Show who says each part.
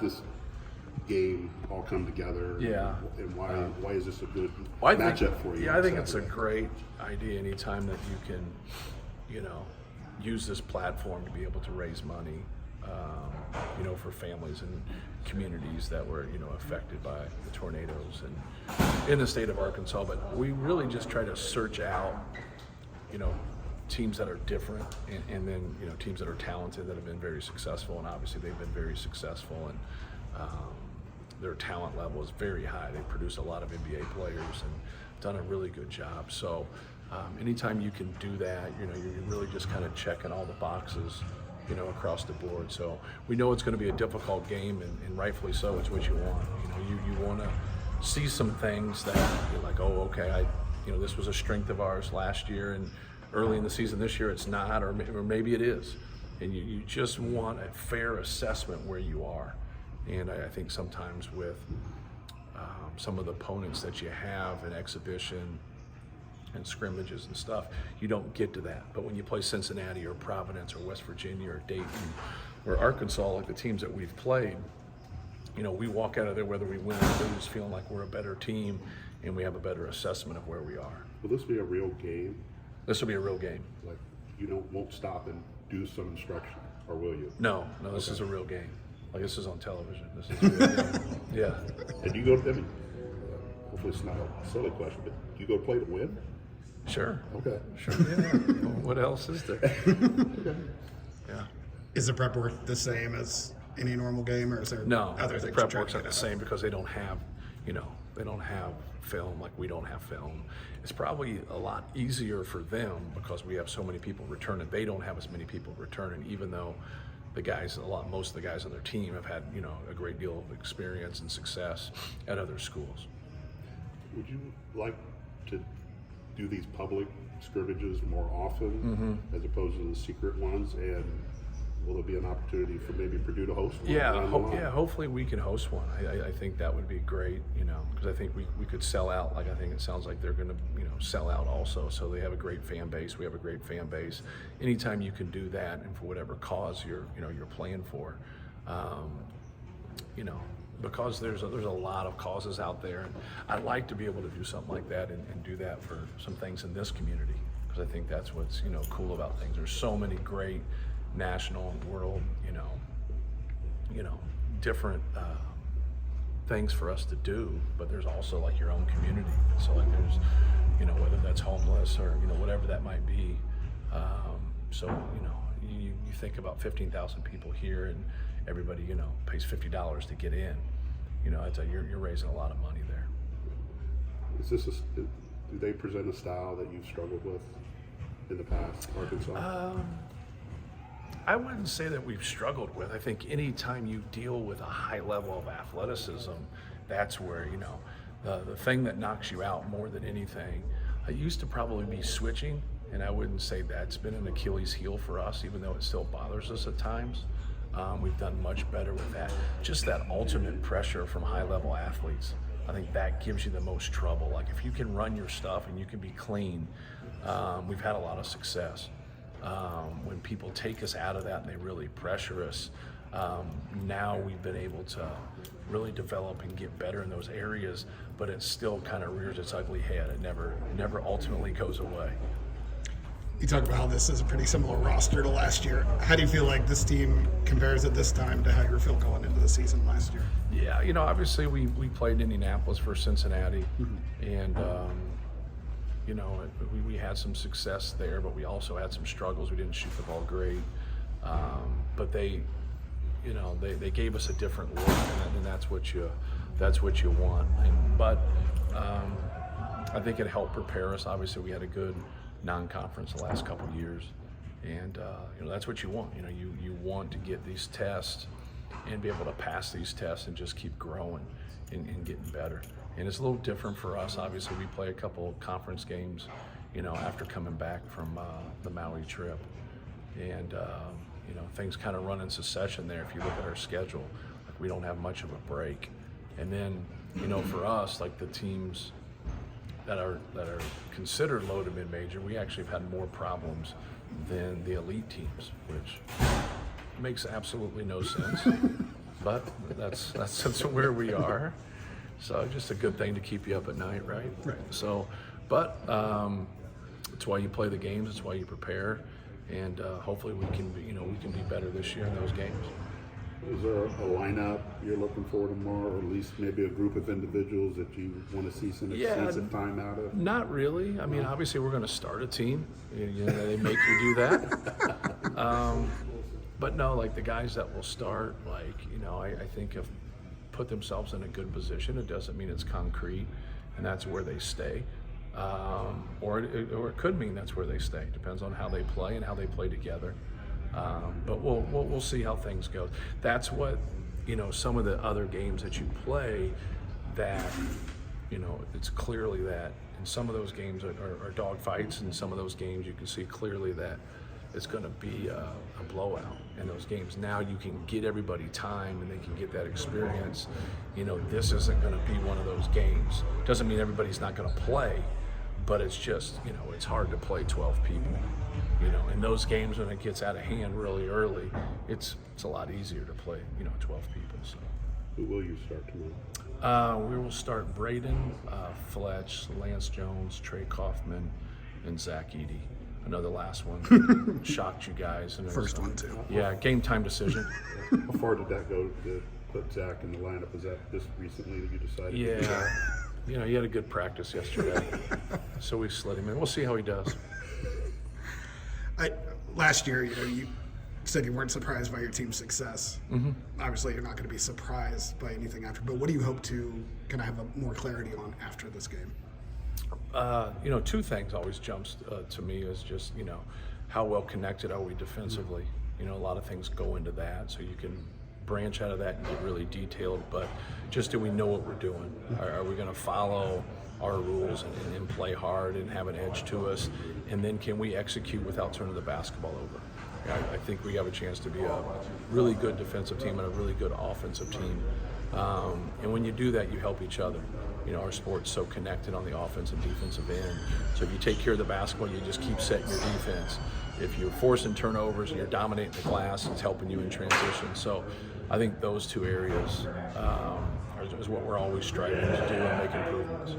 Speaker 1: This game all come together?
Speaker 2: Yeah.
Speaker 1: And why is this a good
Speaker 2: Well,
Speaker 1: matchup for you?
Speaker 2: Yeah, I
Speaker 1: on
Speaker 2: think it's a
Speaker 1: Saturday?
Speaker 2: great idea anytime that you can, use this platform to be able to raise money, for families and communities that were, affected by the tornadoes and in the state of Arkansas. But we really just try to search out, teams that are different and then, teams that are talented that have been very successful. And obviously they've been very successful and their talent level is very high. They produce a lot of NBA players and done a really good job. So anytime you can do that, you're really just kind of checking all the boxes, across the board. So we know it's going to be a difficult game, and rightfully so. It's what you want. You want to see some things that you're like, oh, okay, this was a strength of ours last year, and early in the season this year it's not, or maybe it is. And you just want a fair assessment where you are. And I think sometimes with some of the opponents that you have in exhibition and scrimmages and stuff, you don't get to that. But when you play Cincinnati or Providence or West Virginia or Dayton or Arkansas, like the teams that we've played, we walk out of there, whether we win or lose, feeling like we're a better team and we have a better assessment of where we are.
Speaker 1: Will this be a real game?
Speaker 2: This will be a real game.
Speaker 1: Like won't stop and do some instruction, or will you?
Speaker 2: No, this is a real game. Like, this is on television. This is a real game. Yeah.
Speaker 1: And do you go? Hopefully it's not a silly question, but do you go play to win?
Speaker 2: Sure.
Speaker 1: Okay.
Speaker 2: Sure. Yeah. What else is there? Yeah.
Speaker 3: Is the prep work the same as any normal game, or is there other things?
Speaker 2: Prep work's not the same because they don't have, they don't have film like we don't have film. It's probably a lot easier for them because we have so many people returning. They don't have as many people returning, even though most of the guys on their team have had, a great deal of experience and success at other schools.
Speaker 1: Would you like to do these public scrimmages more often as opposed to the secret ones? And will there be an opportunity for maybe Purdue to host one?
Speaker 2: Yeah, hopefully we can host one. I think that would be great, because I think we could sell out. Like, I think it sounds like they're going to, sell out also. So they have a great fan base. We have a great fan base. Anytime you can do that, and for whatever cause you're playing for, because there's a lot of causes out there, and I'd like to be able to do something like that and do that for some things in this community, because I think that's what's cool about things. There's so many great national and world different things for us to do, but there's also like your own community. So like there's whether that's homeless or whatever that might be. So you think about 15,000 people here, and everybody pays $50 to get in. You're raising a lot of money there.
Speaker 1: Do they present a style that you've struggled with in the past, Arkansas?
Speaker 2: I wouldn't say that we've struggled with. I think anytime you deal with a high level of athleticism, that's where, the thing that knocks you out more than anything. I used to probably be switching, and I wouldn't say that's been an Achilles heel for us, even though it still bothers us at times. We've done much better with that. Just that ultimate pressure from high-level athletes. I think that gives you the most trouble. Like, if you can run your stuff and you can be clean, we've had a lot of success. When people take us out of that and they really pressure us, now we've been able to really develop and get better in those areas, but it still kind of rears its ugly head. It never ultimately goes away.
Speaker 3: You talk about how this is a pretty similar roster to last year. How do you feel like this team compares at this time to how you feel going into the season last year?
Speaker 2: Yeah, obviously we played in Indianapolis for Cincinnati, and we had some success there, but we also had some struggles. We didn't shoot the ball great, but they gave us a different look, and that's what you want. But I think it helped prepare us. Obviously, we had a good non-conference the last couple of years, and that's what you want. You want to get these tests and be able to pass these tests and just keep growing and getting better. And it's a little different for us. Obviously, we play a couple conference games, after coming back from the Maui trip, and things kind of run in succession there. If you look at our schedule, like, we don't have much of a break. And then, for us, like the teams that are considered low to mid-major, we actually have had more problems than the elite teams, which makes absolutely no sense. but that's where we are. So just a good thing to keep you up at night, right?
Speaker 3: Right.
Speaker 2: So, but it's why you play the games. It's why you prepare, and hopefully we can be better this year in those games.
Speaker 1: Is there a lineup you're looking forward to more, or at least maybe a group of individuals that you want to see some extensive time out of?
Speaker 2: Not really. I mean, obviously we're going to start a team. They make you do that. But no, like the guys that will start, I think have put themselves in a good position. It doesn't mean it's concrete, and that's where they stay. Or it could mean that's where they stay. Depends on how they play and how they play together. But we'll see how things go. That's what, some of the other games that you play, that, it's clearly that in some of those games are dog fights, and some of those games you can see clearly that it's going to be a blowout in those games. Now you can get everybody time and they can get that experience. This isn't going to be one of those games. Doesn't mean everybody's not going to play, but it's just, it's hard to play 12 people. In those games when it gets out of hand really early, it's a lot easier to play, 12 people. So.
Speaker 1: Who will you start tomorrow?
Speaker 2: We will start Braden, Fletch, Lance Jones, Trey Kaufman, and Zach Eady. I know the last one shocked you guys. And
Speaker 3: First one too.
Speaker 2: Yeah, game time decision.
Speaker 1: How far did that go to put Zach in the lineup? Was that just recently that you decided?
Speaker 2: Yeah, he had a good practice yesterday, so we slid him in. We'll see how he does.
Speaker 3: Last year, you said you weren't surprised by your team's success. Mm-hmm. Obviously, you're not going to be surprised by anything after. But what do you hope to kind of have more clarity on after this game?
Speaker 2: Two things always jumps to me is just, how well connected are we defensively? A lot of things go into that, so you can branch out of that and get really detailed. But just, do we know what we're doing? Are we going to follow our rules and play hard and have an edge to us? And then can we execute without turning the basketball over? I think we have a chance to be a really good defensive team and a really good offensive team. And when you do that, you help each other. Our sport's so connected on the offensive and defensive end. So if you take care of the basketball, you just keep setting your defense. If you're forcing turnovers and you're dominating the glass, it's helping you in transition. So I think those two areas is what we're always striving to do and make improvements.